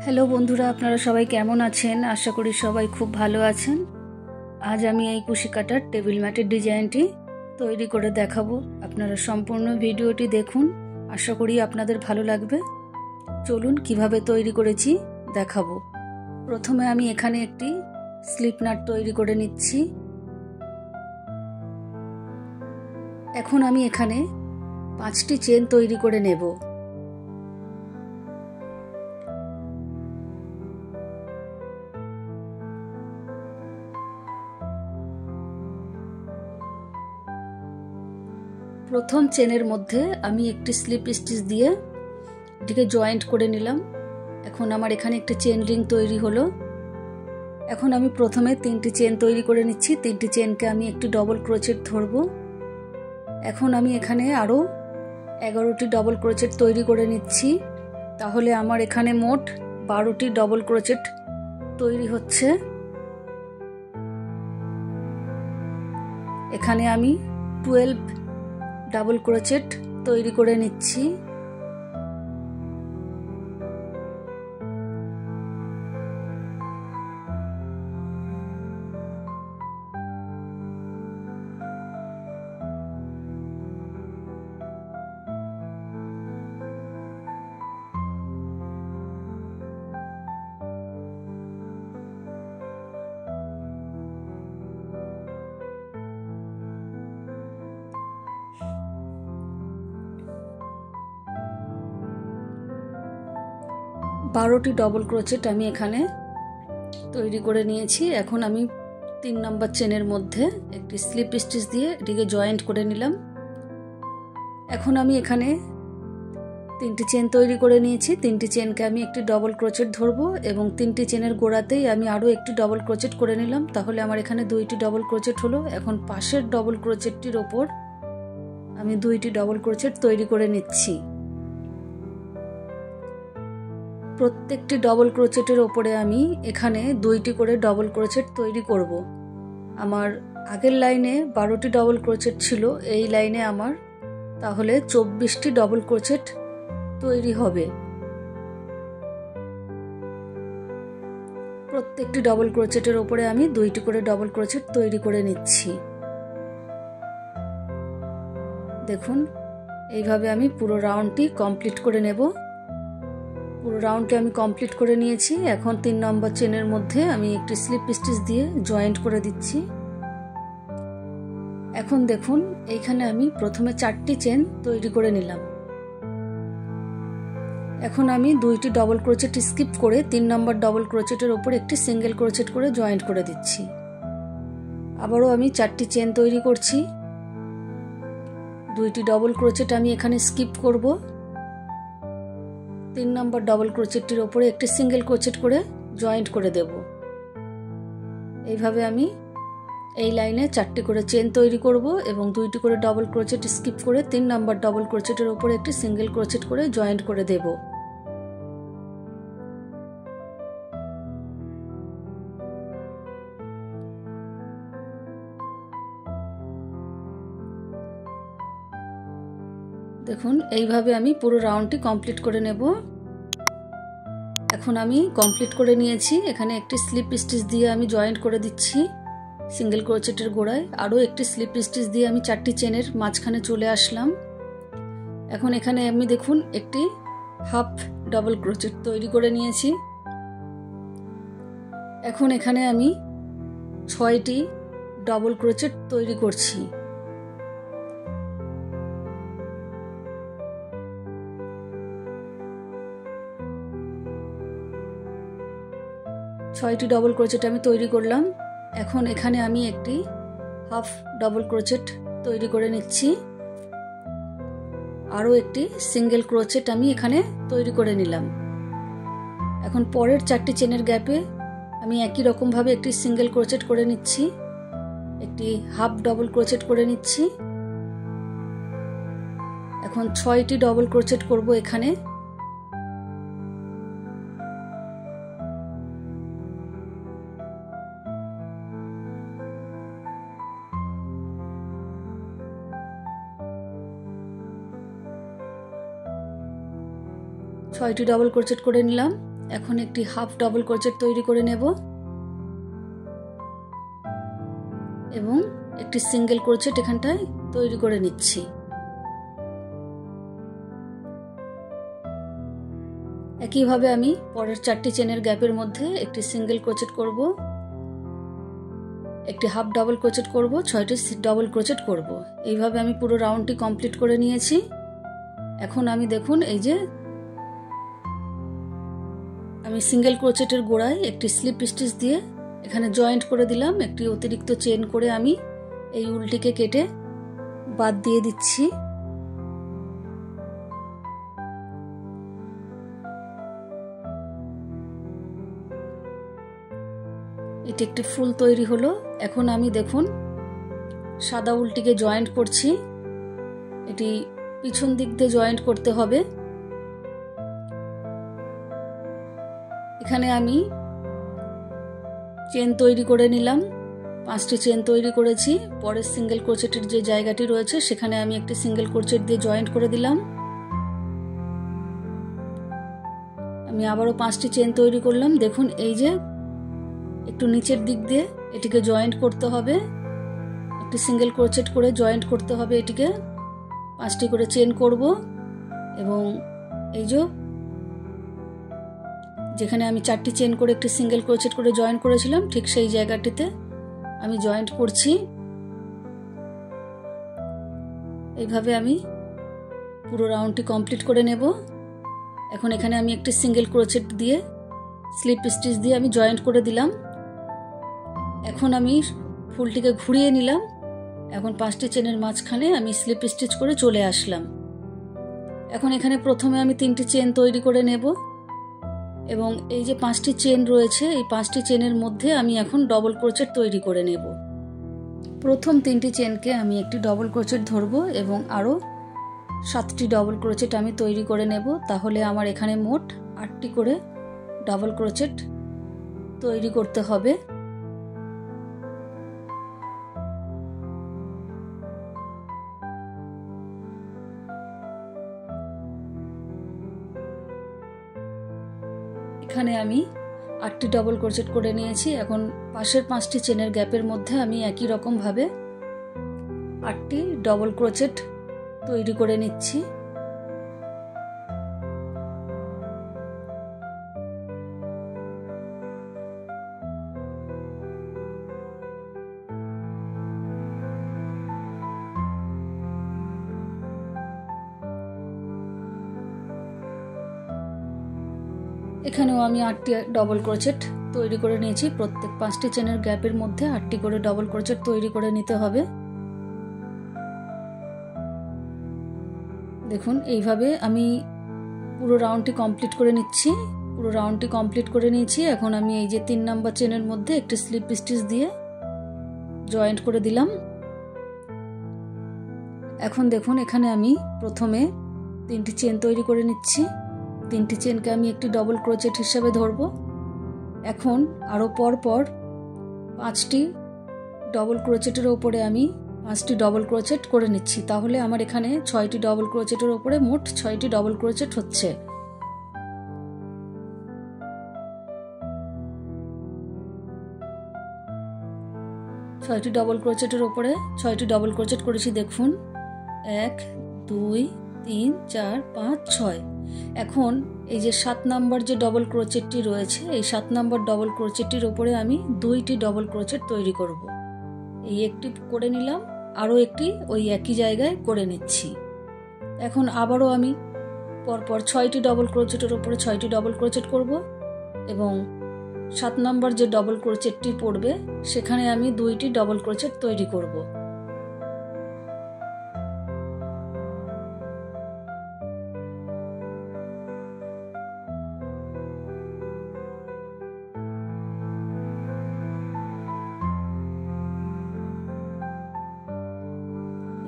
Hello বন্ধুরা, আপনারা সবাই কেমন আছেন? আশা করি সবাই খুব ভালো আছেন। আজ আমি এই কুশি কাটার টেবিল ম্যাটের ডিজাইনটি তৈরি করে দেখাবো। আপনারা সম্পূর্ণ ভিডিওটি দেখুন, আশা করি আপনাদের ভালো লাগবে। চলুন কিভাবে তৈরি করেছি দেখাবো। প্রথমে আমি এখানে একটি স্লিপ নাট তৈরি করে নিচ্ছি। এখন আমি এখানে 5টি চেন তৈরি করে নেব। প্রথম চেনের মধ্যে আমি একটি স্লিপ স্টিচ দিয়ে এটিকে জয়েন্ট করে নিলাম। এখন আমার এখানে একটি চেন রিং তৈরি হলো। এখন আমি প্রথমে 3টি চেন তৈরি করে নিচ্ছি। 3টি চেনকে আমি একটি ডবল ক্রোচেট ধরবো। এখন আমি এখানে আরও 11টি ডবল ক্রোচেট তৈরি করে নিচ্ছি। তাহলে আমার এখানে মোট 12টি ডবল ক্রোচেট তৈরি হচ্ছে। এখানে আমি 12 ডাবল ক্রোচেট তৈরি করে নিচ্ছি। বারোটি ডবল ক্রোচেট আমি এখানে তৈরি করে নিয়েছি। এখন আমি 3 নম্বর চেনের মধ্যে একটি স্লিপ স্টিচ দিয়ে এটিকে জয়েন্ট করে নিলাম। এখন আমি এখানে 3টি চেন তৈরি করে নিয়েছি। 3টি চেনকে আমি একটি ডবল ক্রোচেট ধরবো এবং 3টি চেনের গোড়াতেই আমি আরও একটি ডবল ক্রোচেট করে নিলাম। তাহলে আমার এখানে 2টি ডবল ক্রোচেট হলো। এখন পাশের ডবল ক্রোচেটটির ওপর আমি 2টি ডবল ক্রোচেট তৈরি করে নিচ্ছি। প্রত্যেকটি ডবল ক্রোচেটের ওপরে আমি এখানে 2টি করে ডবল ক্রোচেট তৈরি করব। আমার আগের লাইনে 12টি ডবল ক্রোচেট ছিল, এই লাইনে আমার তাহলে 24টি ডবল ক্রোচেট তৈরি হবে। প্রত্যেকটি ডবল ক্রোচেটের ওপরে আমি 2টি করে ডবল ক্রোচেট তৈরি করে নিচ্ছি। দেখুন, এইভাবে আমি পুরো রাউন্ডটি কমপ্লিট করে নেব। পুরো রাউন্ডটি আমি কমপ্লিট করে নিয়েছি। এখন 3 নম্বর চেনের মধ্যে আমি একটি স্লিপ স্টিচ দিয়ে জয়েন্ট করে দিচ্ছি। এখন দেখুন, এইখানে আমি প্রথমে 4টি চেন তৈরি করে নিলাম। এখন আমি 2টি ডবল ক্রোচেট স্কিপ করে 3 নম্বর ডবল ক্রোচেটের ওপর একটি সিঙ্গেল ক্রোচেট করে জয়েন্ট করে দিচ্ছি। আবারও আমি 4টি চেন তৈরি করছি। 2টি ডবল ক্রোচেট আমি এখানে স্কিপ করব। 3 নম্বর ডবল ক্রোচেটটির ওপরে একটি সিঙ্গেল ক্রোচেট করে জয়েন্ট করে দেব। এইভাবে আমি এই লাইনে 4টি করে চেন তৈরি করব এবং 2টি করে ডবল ক্রোচেট স্কিপ করে 3 নম্বর ডবল ক্রোচেটের ওপরে একটি সিঙ্গেল ক্রোচেট করে জয়েন্ট করে দেব। দেখুন, এইভাবে আমি পুরো রাউন্ডটি কমপ্লিট করে নেব। এখন আমি কমপ্লিট করে নিয়েছি। এখানে একটি স্লিপ স্টিচ দিয়ে আমি জয়েন্ট করে দিচ্ছি সিঙ্গেল ক্রোচেটের গোড়ায়। আরও একটি স্লিপ স্টিচ দিয়ে আমি 4টি চেনের মাঝখানে চলে আসলাম। এখন এখানে আমি দেখুন একটি হাফ ডাবল ক্রোচেট তৈরি করে নিয়েছি। এখন এখানে আমি 6টি ডাবল ক্রোচেট তৈরি করছি। ছয়টি ডবল ক্রোচেট আমি তৈরি করলাম। এখন এখানে আমি একটি হাফ ডাবল ক্রোচেট তৈরি করে নিচ্ছি। আরও একটি সিঙ্গেল ক্রোচেট আমি এখানে তৈরি করে নিলাম। এখন পরের 4টি চেনের গ্যাপে আমি একই রকমভাবে একটি সিঙ্গেল ক্রোচেট করে নিচ্ছি, একটি হাফ ডাবল ক্রোচেট করে নিচ্ছি। এখন 6টি ডবল ক্রোচেট করব এখানে। ছয়টি ডবল ক্রোচেট করে নিলাম। এখন একটি হাফ ডাবল ক্রোচেট তৈরি করে নেব এবং একটি সিঙ্গেল ক্রোচেট এখানটায় তৈরি করে নিচ্ছি। একইভাবে আমি পরের 4টি চেনের গ্যাপের মধ্যে একটি সিঙ্গেল ক্রোচেট করব, একটি হাফ ডাবল ক্রোচেট করব, 6টি ডাবল ক্রোচেট করব। এইভাবে আমি পুরো রাউন্ডটি কমপ্লিট করে নিয়েছি। এখন আমি দেখুন এই যে আমি সিঙ্গেল ক্রোচেটের গোড়ায় একটি স্লিপ স্টিচ দিয়ে এখানে জয়েন্ট করে দিলাম। একটি অতিরিক্ত চেন করে আমি এই উলটিকে কেটে বাদ দিয়ে দিচ্ছি। এটি একটি ফুল তৈরি হলো। এখন আমি দেখুন সাদা উলটিকে জয়েন্ট করছি। এটি পিছন দিক দিয়ে জয়েন্ট করতে হবে। এখানে আমি চেন তৈরি করে নিলাম, 5টি চেন তৈরি করেছি। পরের সিঙ্গেল ক্রোচেটের যে জায়গাটি রয়েছে সেখানে আমি একটি সিঙ্গেল ক্রোচেট দিয়ে জয়েন্ট করে দিলাম। আমি আবারও 5টি চেন তৈরি করলাম। দেখুন এই যে একটু নিচের দিক দিয়ে এটিকে জয়েন্ট করতে হবে, একটি সিঙ্গেল ক্রোচেট করে জয়েন্ট করতে হবে। এটিকে 5টি করে চেন করব এবং এই যে যেখানে আমি 4টি চেন করে একটি সিঙ্গেল ক্রোচেট করে জয়েন্ট করেছিলাম ঠিক সেই জায়গাটিতে আমি জয়েন্ট করছি। এইভাবে আমি পুরো রাউন্ডটি কমপ্লিট করে নেব। এখন এখানে আমি একটি সিঙ্গেল ক্রোচেট দিয়ে স্লিপ স্টিচ দিয়ে আমি জয়েন্ট করে দিলাম। এখন আমি ফুলটিকে ঘুরিয়ে নিলাম। এখন 5টি চেনের মাঝখানে আমি স্লিপ স্টিচ করে চলে আসলাম। এখন এখানে প্রথমে আমি 3টি চেন তৈরি করে নেব এবং এই যে 5টি চেন রয়েছে এই 5টি চেনের মধ্যে আমি এখন ডবল ক্রোচেট তৈরি করে নেব। প্রথম 3টি চেনকে আমি একটি ডবল ক্রোচেট ধরবো এবং আরও 7টি ডবল ক্রোচেট আমি তৈরি করে নেব। তাহলে আমার এখানে মোট 8টি করে ডবল ক্রোচেট তৈরি করতে হবে। এখানে আমি 8টি ডবল ক্রোচেট করে নিয়েছি। এখন পাশের 5টি চেনের গ্যাপের মধ্যে আমি একই রকম ভাবে 8টি ডবল ক্রোচেট তৈরি করে নিচ্ছি। এখানেও আমি 8টি ডবল ক্রোচেট তৈরি করে নিয়েছি। প্রত্যেক 5টি চেনের গ্যাপের মধ্যে 8টি করে ডবল ক্রোচেট তৈরি করে নিতে হবে। দেখুন এইভাবে আমি পুরো রাউন্ডটি কমপ্লিট করে নিচ্ছি। পুরো রাউন্ডটি কমপ্লিট করে নিয়েছি। এখন আমি এই যে 3 নাম্বার চেনের মধ্যে একটি স্লিপ স্টিচ দিয়ে জয়েন্ট করে দিলাম। এখন দেখুন এখানে আমি প্রথমে 3টি চেন তৈরি করে নিচ্ছি। 3টি চেনকে আমি একটি ডবল ক্রোচেট হিসাবে ধরব। এখন আরও পরপর 5টি ডবল ক্রোচেটের ওপরে আমি 5টি ডবল ক্রোচেট করে নিচ্ছি। তাহলে আমার এখানে 6টি ডবল ক্রোচেটের ওপরে মোট 6টি ডবল ক্রোচেট হচ্ছে। ছয়টি ডবল ক্রোচেটের ওপরে 6টি ডবল ক্রোচেট করেছি। দেখুন 1 2 3 4 5 6। এখন এই যে 7 নাম্বার যে ডবল ক্রোচেটটি রয়েছে এই 7 নাম্বার ডবল ক্রোচেটটির ওপরে আমি 2টি ডবল ক্রোচেট তৈরি করব। এই একটি করে নিলাম, আরও একটি ওই একই জায়গায় করে নিচ্ছি। এখন আবারও আমি পরপর 6টি ডবল ক্রোচেটের ওপরে 6টি ডবল ক্রোচেট করব এবং 7 নাম্বার যে ডবল ক্রোচেটটি পড়বে সেখানে আমি 2টি ডবল ক্রোচেট তৈরি করব।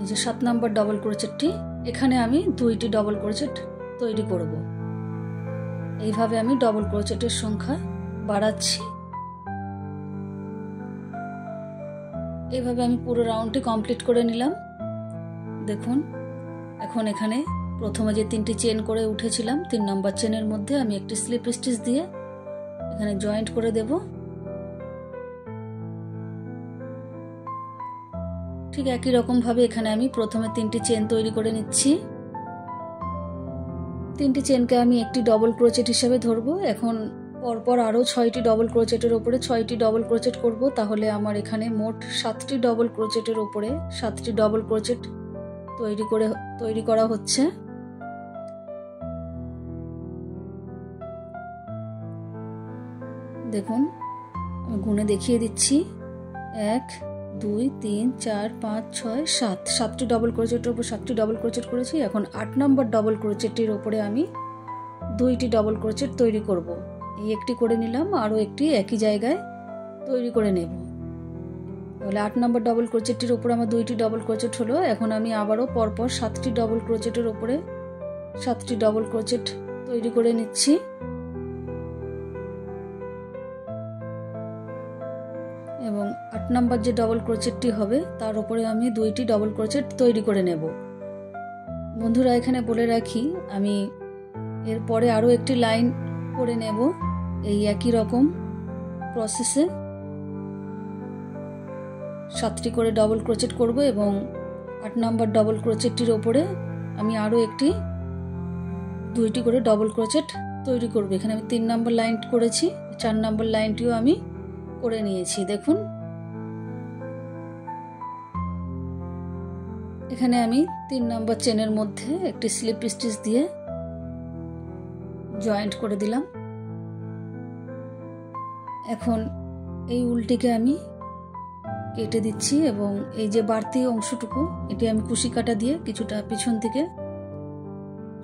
এই যে 7 নাম্বার ডবল ক্রোচেটটি এখানে আমি 2টি ডবল ক্রোচেট তৈরি করব। এইভাবে আমি ডবল ক্রোচেটের সংখ্যা বাড়াচ্ছি। এইভাবে আমি পুরো রাউন্ডটি কমপ্লিট করে নিলাম। দেখুন এখন এখানে প্রথমে যে 3টি চেন করে উঠেছিলাম 3 নম্বর চেনের মধ্যে আমি একটি স্লিপ স্টিচ দিয়ে এখানে জয়েন্ট করে দেব। ঠিক একই রকম ভাবে এখানে আমি প্রথমে 3টি চেন তৈরি করে নিচ্ছি। 3টি চেনকে আমি একটি ডবল ক্রোচেট হিসেবে ধরবো। এখন পরপর আরও 6টি ডবল ক্রোচেটের ওপরে 6টি ডবল ক্রোচেট করব, তাহলে আমার এখানে মোট 7টি ডবল ক্রোচেটের ওপরে 7টি ডবল ক্রোচেট তৈরি করা হচ্ছে। দেখুন আমি গুনে দেখিয়ে দিচ্ছি, 1 2 3 4 5 6 7, 7টি ডবল ক্রোচেটের উপর 7টি ডবল ক্রোচেট করেছি। এখন 8 নম্বর ডবল ক্রোচেটের ওপরে আমি 2টি ডবল ক্রোচেট তৈরি করব। এই একটি করে নিলাম, আরও একটি একই জায়গায় তৈরি করে নেব। তাহলে 8 নম্বর ডবল ক্রোচেটের উপরে আমার 2টি ডবল ক্রোচেট হলো। এখন আমি আবারও পরপর 7টি ডবল ক্রোচেটের উপরে 7টি ডবল ক্রোচেট তৈরি করে নিচ্ছি। এবং 8 নম্বর যে ডবল ক্রোচেটটি হবে তার উপরে আমি 2টি ডবল ক্রোচেট তৈরি করে নেব। বন্ধুরা এখানে বলে রাখি, আমি এরপরে আরও একটি লাইন করে নেব এই একই রকম প্রসেসে। 7টি করে ডবল ক্রোচেট করব এবং 8 নম্বর ডবল ক্রোচেটটির ওপরে আমি আরও 2টি করে ডবল ক্রোচেট তৈরি করব। এখানে আমি 3 নম্বর লাইন করেছি, 4 নম্বর লাইনটিও আমি করে নিয়েছি। দেখুন এখানে আমি 3 নম্বর চেনের মধ্যে একটি স্লিপ স্টিচ দিয়ে জয়েন্ট করে দিলাম। এখন এই উলটিকে আমি কেটে দিচ্ছি এবং এই যে বাড়তি অংশটুকু এটি আমি কুশি কাটা দিয়ে কিছুটা পিছন থেকে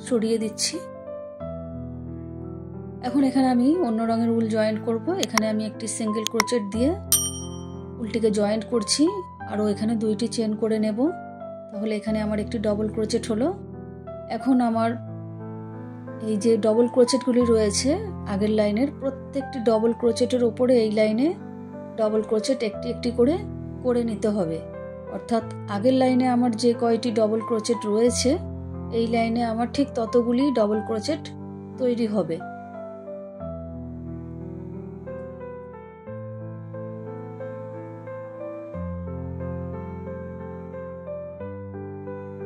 সরিয়ে দিচ্ছি। এখন এখানে আমি অন্য রঙের উল জয়েন্ট করব। এখানে আমি একটি সিঙ্গেল ক্রোচেট দিয়ে উলটিকে জয়েন্ট করছি, আরও এখানে 2টি চেন করে নেব। তাহলে এখানে আমার একটি ডবল ক্রোচেট হলো। এখন আমার এই যে ডবল ক্রোচেটগুলি রয়েছে আগের লাইনের, প্রত্যেকটি ডবল ক্রোচেটের ওপরে এই লাইনে ডবল ক্রোচেট একটি একটি করে নিতে হবে। অর্থাৎ আগের লাইনে আমার যে কয়টি ডবল ক্রোচেট রয়েছে এই লাইনে আমার ঠিক ততগুলি ডবল ক্রোচেট তৈরি হবে।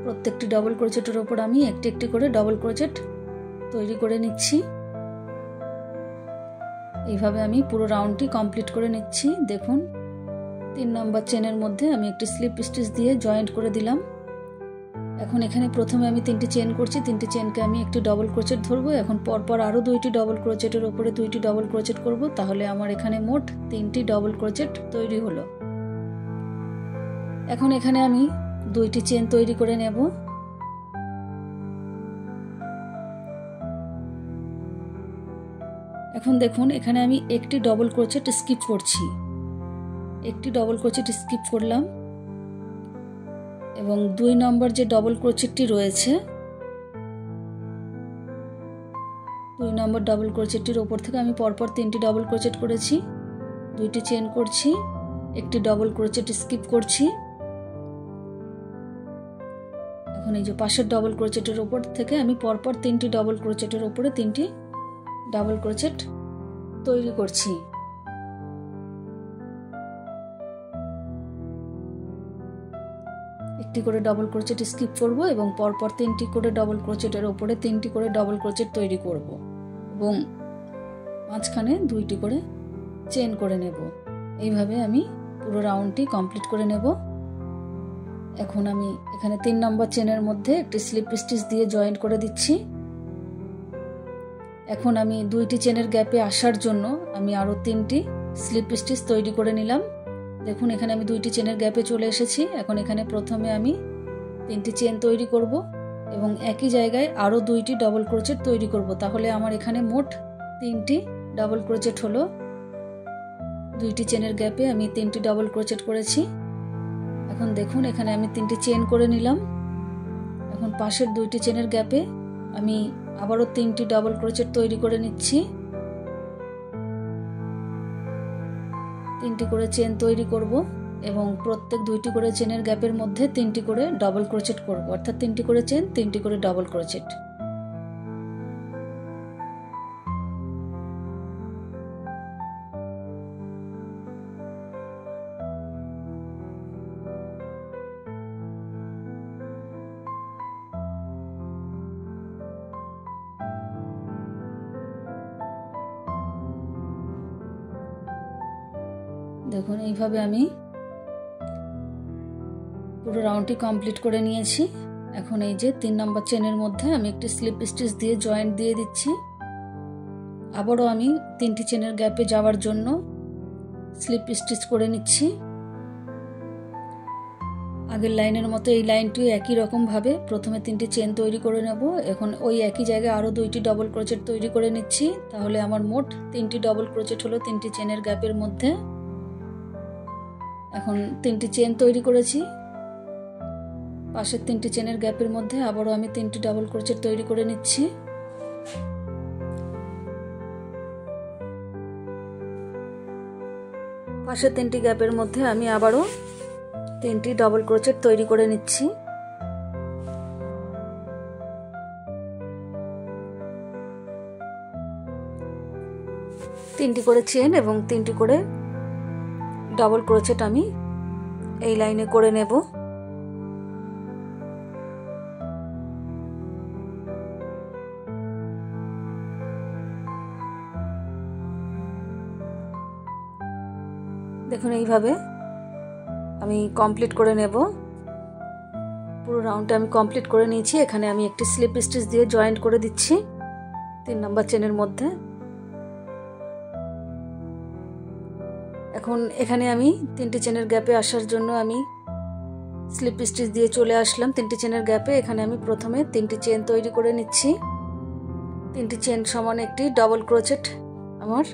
প্রত্যেকটি ডবল ক্রোচেটের ওপর আমি একটি একটি করে ডবল ক্রোচেট তৈরি করে নিচ্ছি। এইভাবে আমি পুরো রাউন্ডটি কমপ্লিট করে নিচ্ছি। দেখুন 3 নম্বর চেনের মধ্যে আমি একটি স্লিপ স্টিচ দিয়ে জয়েন্ট করে দিলাম। এখন এখানে প্রথমে আমি 3টি চেন করছি, 3টি চেনকে আমি একটি ডবল ক্রোচেট ধরবো। এখন পরপর আরও 2টি ডবল ক্রোচেটের ওপরে 2টি ডবল ক্রোচেট করব, তাহলে আমার এখানে মোট 3টি ডবল ক্রোচেট তৈরি হলো। এখন এখানে আমি 2টি চেন তৈরি করে নেব। এখন দেখুন এখানে আমি একটি ডবল ক্রোচেট স্কিপ করছি, একটি ডবল ক্রোচেট স্কিপ করলাম এবং 2 নম্বর যে ডবল ক্রোচেটটি রয়েছে 2 নম্বর ডবল ক্রোচেটটির ওপর থেকে আমি পরপর 3টি ডবল ক্রোচেট করেছি, 2টি চেন করছি, একটি ডবল ক্রোচেট স্কিপ করছি। এখন এই যে পাশের ডবল ক্রোচেটের ওপর থেকে আমি পরপর 3টি ডবল ক্রোচেটের ওপরে 3টি ডাবল ক্রোচেট তৈরি করছি। একটি করে ডবল ক্রোচেট স্কিপ করব এবং পরপর 3টি করে ডবল ক্রোচেটের ওপরে 3টি করে ডবল ক্রোচেট তৈরি করব এবং মাঝখানে 2টি করে চেন করে নেব। এইভাবে আমি পুরো রাউন্ডটি কমপ্লিট করে নেব। এখন আমি এখানে 3 নম্বর চেনের মধ্যে একটি স্লিপ স্টিচ দিয়ে জয়েন্ট করে দিচ্ছি। এখন আমি 2টি চেনের গ্যাপে আসার জন্য আমি আরও 3টি স্লিপ স্টিচ তৈরি করে নিলাম। দেখুন এখানে আমি 2টি চেনের গ্যাপে চলে এসেছি। এখন এখানে প্রথমে আমি 3টি চেন তৈরি করব এবং একই জায়গায় আরও 2টি ডবল ক্রোচেট তৈরি করব, তাহলে আমার এখানে মোট 3টি ডবল ক্রোচেট হলো। 2টি চেনের গ্যাপে আমি 3টি ডবল ক্রোচেট করেছি। এখন দেখুন এখানে আমি 3টি চেন করে নিলাম। এখন পাশের 2টি চেনের গ্যাপে আমি আবারও 3টি ডবল ক্রোচেট তৈরি করে নিচ্ছি। 3টি করে চেন তৈরি করব এবং প্রত্যেক 2টি করে চেনের গ্যাপের মধ্যে 3টি করে ডবল ক্রোচেট করব, অর্থাৎ 3টি করে চেন 3টি করে ডবল ক্রোচেট। দেখুন এইভাবে আমি পুরো রাউন্ডটি কমপ্লিট করে নিয়েছি। এখন এই যে 3 নম্বর চেনের মধ্যে আমি একটি স্লিপ স্টিচ দিয়ে জয়েন্ট দিয়ে দিচ্ছি। আবারও আমি 3টি চেনের গ্যাপে যাওয়ার জন্য স্লিপ স্টিচ করে নিচ্ছি। আগের লাইনের মতো এই লাইনটি একই রকম ভাবে প্রথমে 3টি চেন তৈরি করে নেব। এখন ওই একই জায়গায় আরো 2টি ডবল ক্রোচেট তৈরি করে নিচ্ছি, তাহলে আমার মোট 3টি ডবল ক্রোচেট হলো 3টি চেনের গ্যাপের মধ্যে। এখন 3টি চেন তৈরি করেছি, পাশের 3টি চেনের গ্যাপের মধ্যে আবারও আমি 3টি ডাবল ক্রোচেট তৈরি করে নিচ্ছি। পাশের 3টি গ্যাপের মধ্যে আমি আবারও 3টি ডাবল ক্রোচেট তৈরি করে নিচ্ছি। তিনটি করে চেন এবং 3টি করে ডাবল ক্রোচেট আমি এই লাইনে করে নেব। দেখুন এইভাবে আমি কমপ্লিট করে নেব। পুরো রাউন্ডটা আমি কমপ্লিট করে নিয়েছি। এখানে আমি একটি স্লিপ স্টিচ দিয়ে জয়েন্ট করে দিচ্ছি 3 নম্বর চেনের মধ্যে। এখন এখানে আমি 3টি চেনের গ্যাপে আসার জন্য আমি স্লিপ স্টিচ দিয়ে চলে আসলাম 3টি চেনের গ্যাপে। এখানে আমি প্রথমে 3টি চেন তৈরি করে নিচ্ছি। 3টি চেন সমান একটি ডাবল ক্রোচেট আমার।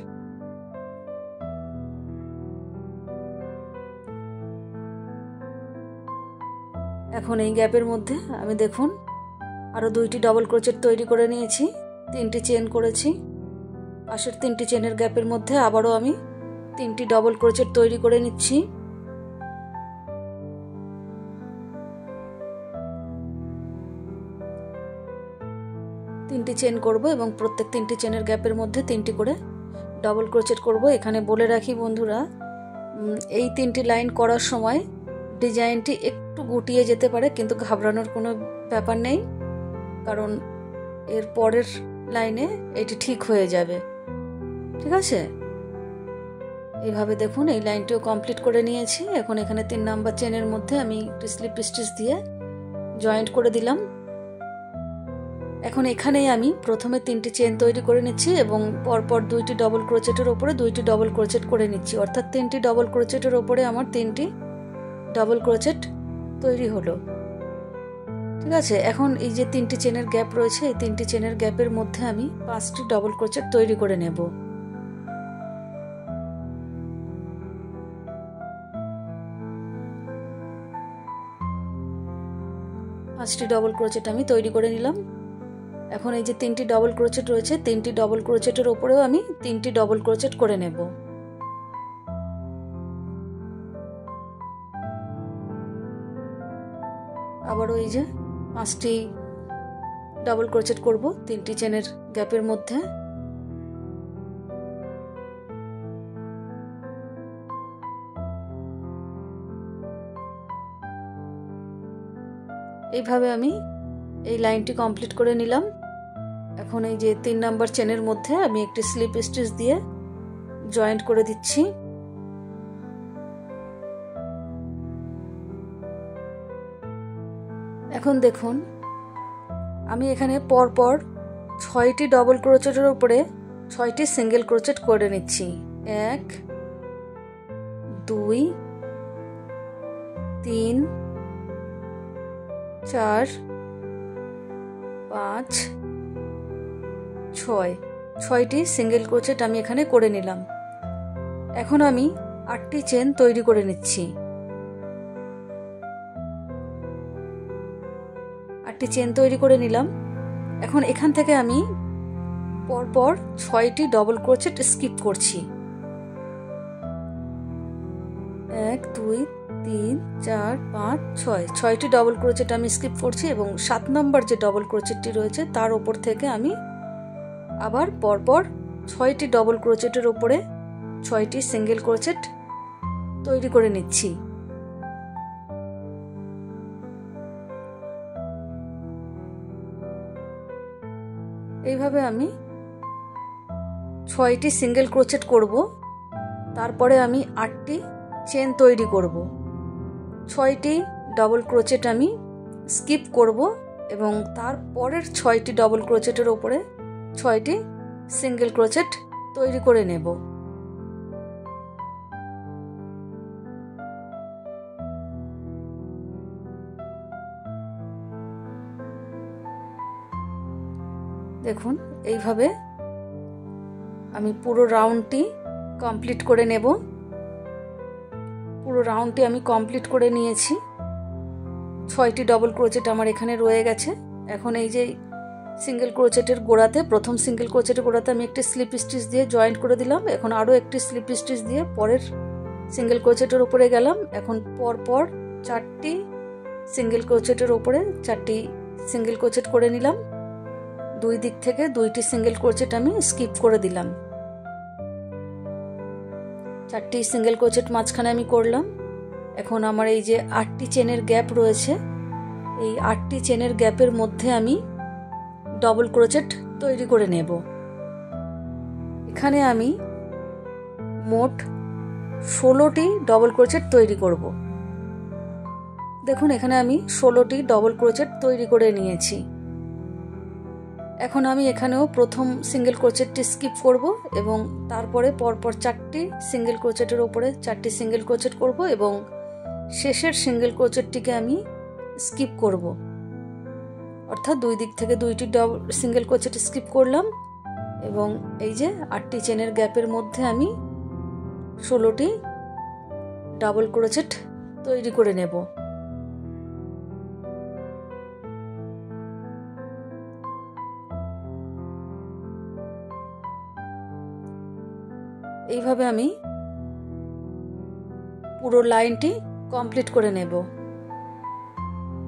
এখন এই গ্যাপের মধ্যে আমি দেখুন আরো 2টি ডাবল ক্রোচেট তৈরি করে নিয়েছি, 3টি চেন করেছি। পাশের 3টি চেনের গ্যাপের মধ্যে আবারও আমি 3টি ডাবল ক্রোচেট তৈরি করে নিচ্ছি। তিনটি চেন করব এবং প্রত্যেক 3টি চেনের গ্যাপের মধ্যে 3টি করে ডাবল ক্রোচেট করব। এখানে বলে রাখি বন্ধুরা, এই 3টি লাইন করার সময় ডিজাইনটি একটু গুটিয়ে যেতে পারে, কিন্তু ঘাবড়ানোর কোনো ব্যাপার নেই, কারণ এর পরের লাইনে এটি ঠিক হয়ে যাবে। ঠিক আছে, এইভাবে দেখুন এই লাইনটিও কমপ্লিট করে নিয়েছি। এখন এখানে 3 নাম্বার চেনের মধ্যে আমি একটি স্লিপ স্টিচ দিয়ে জয়েন্ট করে দিলাম। এখন এখানেই আমি প্রথমে 3টি চেন তৈরি করে নিচ্ছি এবং পরপর 2টি ডবল ক্রোচেটের ওপরে 2টি ডবল ক্রোচেট করে নিচ্ছি, অর্থাৎ 3টি ডবল ক্রোচেটের ওপরে আমার 3টি ডবল ক্রোচেট তৈরি হলো। ঠিক আছে, এখন এই যে 3টি চেনের গ্যাপ রয়েছে, এই 3টি চেনের গ্যাপের মধ্যে আমি 5টি ডবল ক্রোচেট তৈরি করে নেব। পাঁচটি ডবল ক্রোচেট আমি তৈরি করে নিলাম। এখন এই যে 3টি ডবল ক্রোচেট রয়েছে, 3টি ডবল ক্রোচেটের ওপরেও আমি 3টি ডবল ক্রোচেট করে নেব। আবারও এই যে 5টি ডাবল ক্রোচেট করব 3টি চেনের গ্যাপের মধ্যে। এইভাবে আমি এই লাইনটি কমপ্লিট করে নিলাম। এখন এই যে 3 নাম্বার চেনের মধ্যে আমি একটি স্লিপ স্টিচ দিয়ে জয়েন্ট করে দিচ্ছি। এখন দেখুন আমি এখানে পরপর 6টি ডবল ক্রোচেটের উপরে 6টি সিঙ্গেল ক্রোচেট করে নিচ্ছি। 1 2 3 4 5 6 6টি সিঙ্গেল ক্রোচেট আমি এখানে করে নিলাম। এখন আমি 8টি চেন তৈরি করে নিচ্ছি। 8টি চেন তৈরি করে নিলাম। এখন এখান থেকে আমি পরপর 6টি ডবল ক্রোচেট স্কিপ করছি। 1 2 3 4 5 6 6টি ডবল ক্রোচেট আমি স্কিপ করছি এবং 7 নম্বর যে ডবল ক্রোচেটটি রয়েছে তার উপর থেকে আমি আবার পরপর 6টি ডবল ক্রোচেটের উপরে 6টি সিঙ্গেল ক্রোচেট তৈরি করে নিচ্ছি। এইভাবে আমি 6টি সিঙ্গেল ক্রোচেট করব, তারপরে আমি 8টি চেন তৈরি করব। 6টি ডবল ক্রোচেট আমি স্কিপ করব এবং তারপরের 6টি ডবল ক্রোচেটের উপরে 6টি সিঙ্গেল ক্রোচেট তৈরি করে নেব। দেখুন এইভাবে আমি পুরো রাউন্ডটি কমপ্লিট করে নেব। পুরো রাউন্ডটি আমি কমপ্লিট করে নিয়েছি। 6টি ডবল ক্রোচেট আমার এখানে রয়ে গেছে। এখন এই যে সিঙ্গেল ক্রোচেটের গোড়াতে, প্রথম সিঙ্গেল ক্রোচেটের গোড়াতে আমি একটি স্লিপ স্টিচ দিয়ে জয়েন্ট করে দিলাম। এখন আরও একটি স্লিপ স্টিচ দিয়ে পরের সিঙ্গেল ক্রোচেটের উপরে গেলাম। এখন পরপর 4টি সিঙ্গেল ক্রোচেটের উপরে 4টি সিঙ্গেল ক্রোচেট করে নিলাম। দুই দিক থেকে 2টি সিঙ্গেল ক্রোচেট আমি স্কিপ করে দিলাম। 4টি সিঙ্গেল ক্রোচেট মাঝখানে আমি করলাম। এখন আমার এই যে 8টি চেনের গ্যাপ রয়েছে, এই 8টি চেনের গ্যাপের মধ্যে আমি ডবল ক্রোচেট তৈরি করে নেব। এখানে আমি মোট 16টি ডবল ক্রোচেট তৈরি করব। দেখুন এখানে আমি 16টি ডবল ক্রোচেট তৈরি করে নিয়েছি। এখন আমি এখানেও প্রথম সিঙ্গেল ক্রোচেটটি স্কিপ করব এবং তারপরে পরপর 4টি সিঙ্গেল ক্রোচেটের উপরে 4টি সিঙ্গেল ক্রোচেট করব এবং শেষের সিঙ্গেল ক্রোচেটটিকে আমি স্কিপ করব। অর্থাৎ দুই দিক থেকে 2টি সিঙ্গেল ক্রোচেট স্কিপ করলাম এবং এই যে 8টি চেনের গ্যাপের মধ্যে আমি 16টি ডাবল ক্রোচেট তৈরি করে নেব। এইভাবে আমি পুরো লাইনটি কমপ্লিট করে নেব।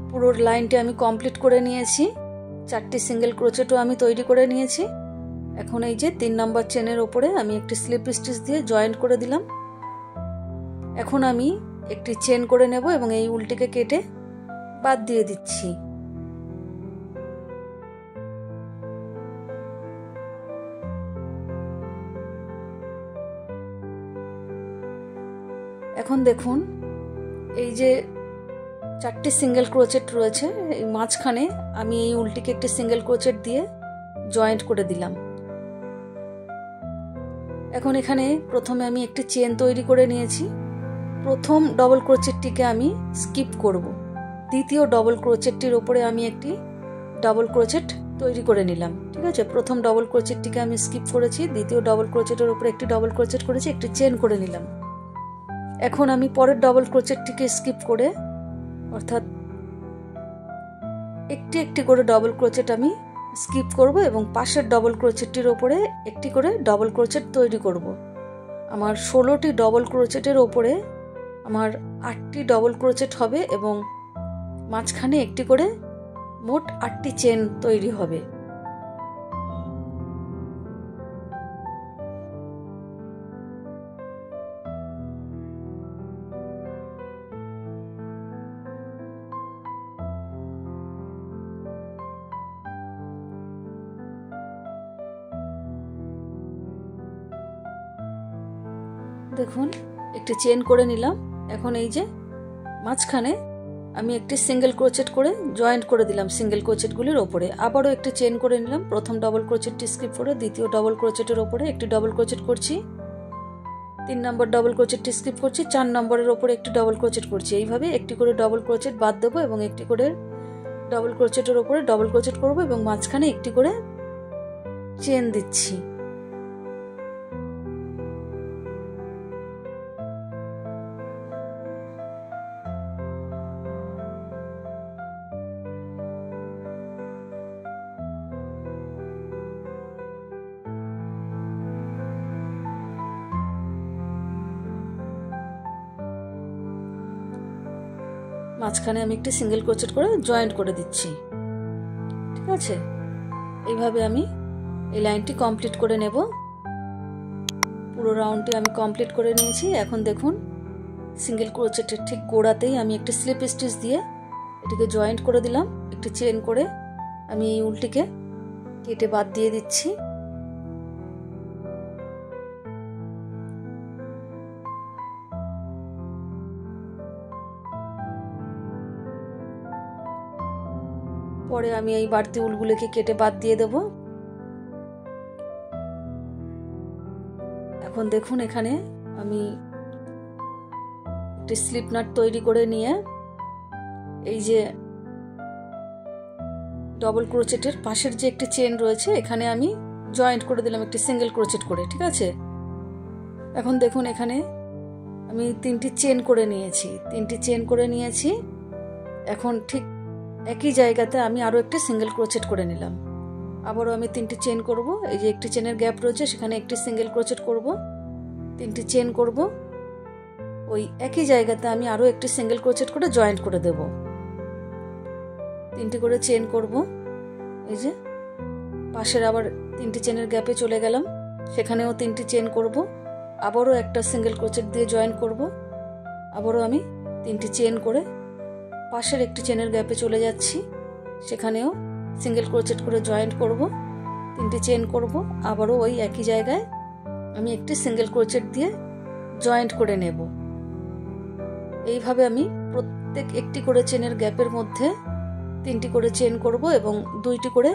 পুরো লাইনটি আমি কমপ্লিট করে নিয়েছি। 4টি সিঙ্গেল ক্রোচেটও আমি তৈরি করে নিয়েছি। এখন এই যে 3 নম্বর চেনের ওপরে আমি একটি স্লিপ স্টিচ দিয়ে জয়েন্ট করে দিলাম। এখন আমি একটি চেন করে নেব এবং এই উলটিকে কেটে বাদ দিয়ে দিচ্ছি। এখন দেখুন এই যে 4টি সিঙ্গেল ক্রোচেট রয়েছে, এই মাঝখানে আমি এই উলটিকে একটি সিঙ্গেল ক্রোচেট দিয়ে জয়েন্ট করে দিলাম। এখন এখানে প্রথমে আমি একটি চেন তৈরি করে নিয়েছি। প্রথম ডবল ক্রোচেটটিকে আমি স্কিপ করব। দ্বিতীয় ডবল ক্রোচেটটির উপরে আমি একটি ডবল ক্রোচেট তৈরি করে নিলাম। ঠিক আছে, প্রথম ডবল ক্রোচেটটিকে আমি স্কিপ করেছি, দ্বিতীয় ডবল ক্রোচেটের উপরে একটি ডবল ক্রোচেট করেছি, একটি চেন করে নিলাম। এখন আমি পরের ডবল ক্রোচেটটিকে স্কিপ করে, অর্থাৎ একটি একটি করে ডবল ক্রোচেট আমি স্কিপ করব এবং পাশের ডবল ক্রোচেটটির ওপরে একটি করে ডবল ক্রোচেট তৈরি করব। আমার 16টি ডবল ক্রোচেটের ওপরে আমার 8টি ডবল ক্রোচেট হবে এবং মাঝখানে একটি করে মোট 8টি চেন তৈরি হবে। দেখুন একটি চেন করে নিলাম। এখন এই যে মাঝখানে আমি একটি সিঙ্গেল ক্রোচেট করে জয়েন্ট করে দিলাম সিঙ্গেল ক্রোচেটগুলির ওপরে। আবারও একটি চেন করে নিলাম। প্রথম ডবল ক্রোচেটটি স্কিপ করে দ্বিতীয় ডবল ক্রোচেটের ওপরে একটি ডবল ক্রোচেট করছি, 3 নম্বর ডবল ক্রোচেটটি স্কিপ করছি, 4 নম্বরের ওপরে একটি ডবল ক্রোচেট করছি। এইভাবে একটি করে ডবল ক্রোচেট বাদ দেবো এবং একটি করে ডবল ক্রোচেটের ওপরে ডবল ক্রোচেট করব এবং মাঝখানে একটি করে চেন দিচ্ছি। মাঝখানে আমি একটি সিঙ্গেল ক্রোচেট করে জয়েন্ট করে দিচ্ছি। ঠিক আছে, এইভাবে আমি এই লাইনটি কমপ্লিট করে নেব। পুরো রাউন্ডটি আমি কমপ্লিট করে নিয়েছি। এখন দেখুন সিঙ্গেল ক্রোচেটের ঠিক গোড়াতেই আমি একটি স্লিপ স্টিচ দিয়ে এটিকে জয়েন্ট করে দিলাম। একটি চেন করে আমি এই উলটিকে কেটে বাদ দিয়ে দিচ্ছি। পরে আমি এই বাড়তি উলগুলোকে কেটে বাদ দিয়ে দেব। এখন দেখুন এখানে আমি একটি স্লিপ নাট তৈরি করে নিয়ে এই যে ডবল ক্রোচেটের পাশের যে একটি চেন রয়েছে এখানে আমি জয়েন্ট করে দিলাম একটি সিঙ্গেল ক্রোচেট করে। ঠিক আছে, এখন দেখুন এখানে আমি 3টি চেন করে নিয়েছি। এখন ঠিক একই জায়গাতে আমি আরও একটি সিঙ্গেল ক্রোচেট করে নিলাম। আবারও আমি 3টি চেন করব। এই যে একটি চেনের গ্যাপ রয়েছে সেখানে একটি সিঙ্গেল ক্রোচেট করব, 3টি চেন করব। ওই একই জায়গাতে আমি আরও একটি সিঙ্গেল ক্রোচেট করে জয়েন্ট করে দেব। 3টি করে চেন করব। এই যে পাশের আবার 3টি চেনের গ্যাপে চলে গেলাম, সেখানেও 3টি চেন করব। আবারও একটা সিঙ্গেল ক্রোচেট দিয়ে জয়েন্ট করব। আবারও আমি 3টি চেন করে পাশের একটি চেনের গ্যাপে চলে যাচ্ছি, সেখানেও সিঙ্গেল ক্রোচেট করে জয়েন্ট করব, 3টি চেন করব। আবারও ওই একই জায়গায় আমি একটি সিঙ্গেল ক্রোচেট দিয়ে জয়েন্ট করে নেব। এইভাবে আমি প্রত্যেক একটি করে চেনের গ্যাপের মধ্যে 3টি করে চেন করব এবং 2টি করে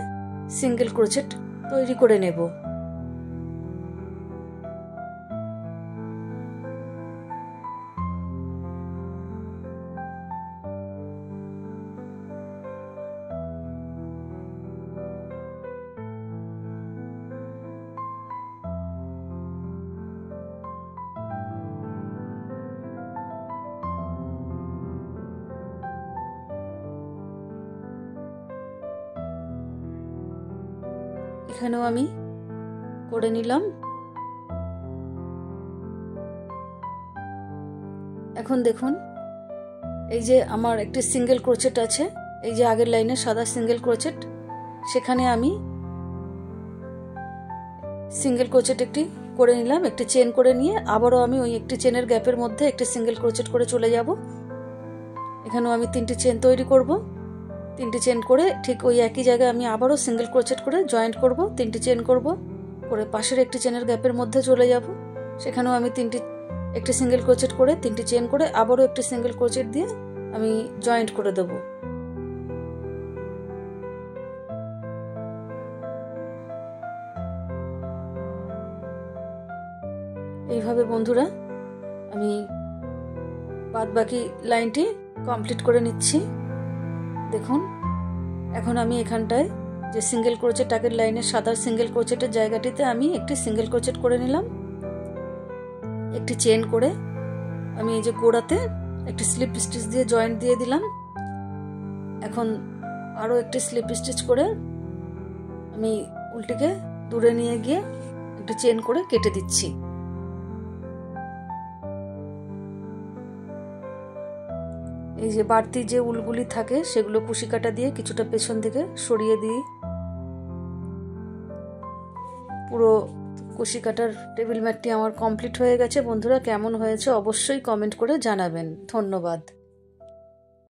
সিঙ্গেল ক্রোচেট তৈরি করে নেব। এখানেও আমি করে নিলাম। এখন দেখুন এই যে আমার একটি সিঙ্গেল ক্রোচেট আছে, এই যে আগের লাইনে সাদা সিঙ্গেল ক্রোচেট, সেখানে আমি সিঙ্গেল ক্রোচেট একটি করে নিলাম, একটি চেন করে নিয়ে আবারও আমি ওই একটি চেনের গ্যাপের মধ্যে একটি সিঙ্গেল ক্রোচেট করে চলে যাব। এখানেও আমি 3টি চেন তৈরি করব। 3টি চেন করে ঠিক ওই একই জায়গায় আমি আবারও সিঙ্গেল ক্রোচেট করে জয়েন্ট করব, 3টি চেন করব, করে পাশের একটি চেনের গ্যাপের মধ্যে চলে যাব। সেখানেও আমি একটি সিঙ্গেল ক্রোচেট করে 3টি চেন করে আবারও একটি সিঙ্গেল ক্রোচেট দিয়ে আমি জয়েন্ট করে দেব। এইভাবে বন্ধুরা আমি বাদ বাকি লাইনটি কমপ্লিট করে নিচ্ছি। দেখুন এখন আমি এখানটায় যে সিঙ্গেল ক্রোচেট আগের লাইনের সাদা সিঙ্গেল ক্রোচেটের জায়গাটিতে আমি একটি সিঙ্গেল ক্রোচেট করে নিলাম, একটি চেন করে আমি এই যে গোড়াতে একটি স্লিপ স্টিচ দিয়ে জয়েন্ট দিয়ে দিলাম। এখন আরও একটি স্লিপ স্টিচ করে আমি উল্টিকে দূরে নিয়ে গিয়ে একটি চেন করে কেটে দিচ্ছি। এই যে বাড়তি যে উলগুলি থাকে সেগুলো কুশি কাটা দিয়ে কিছুটা পেছন দিকে সরিয়ে দিই। পুরো কুশি কাটার টেবিল ম্যাটটি আমার কমপ্লিট হয়ে গেছে। বন্ধুরা কেমন হয়েছে অবশ্যই কমেন্ট করে জানাবেন। ধন্যবাদ।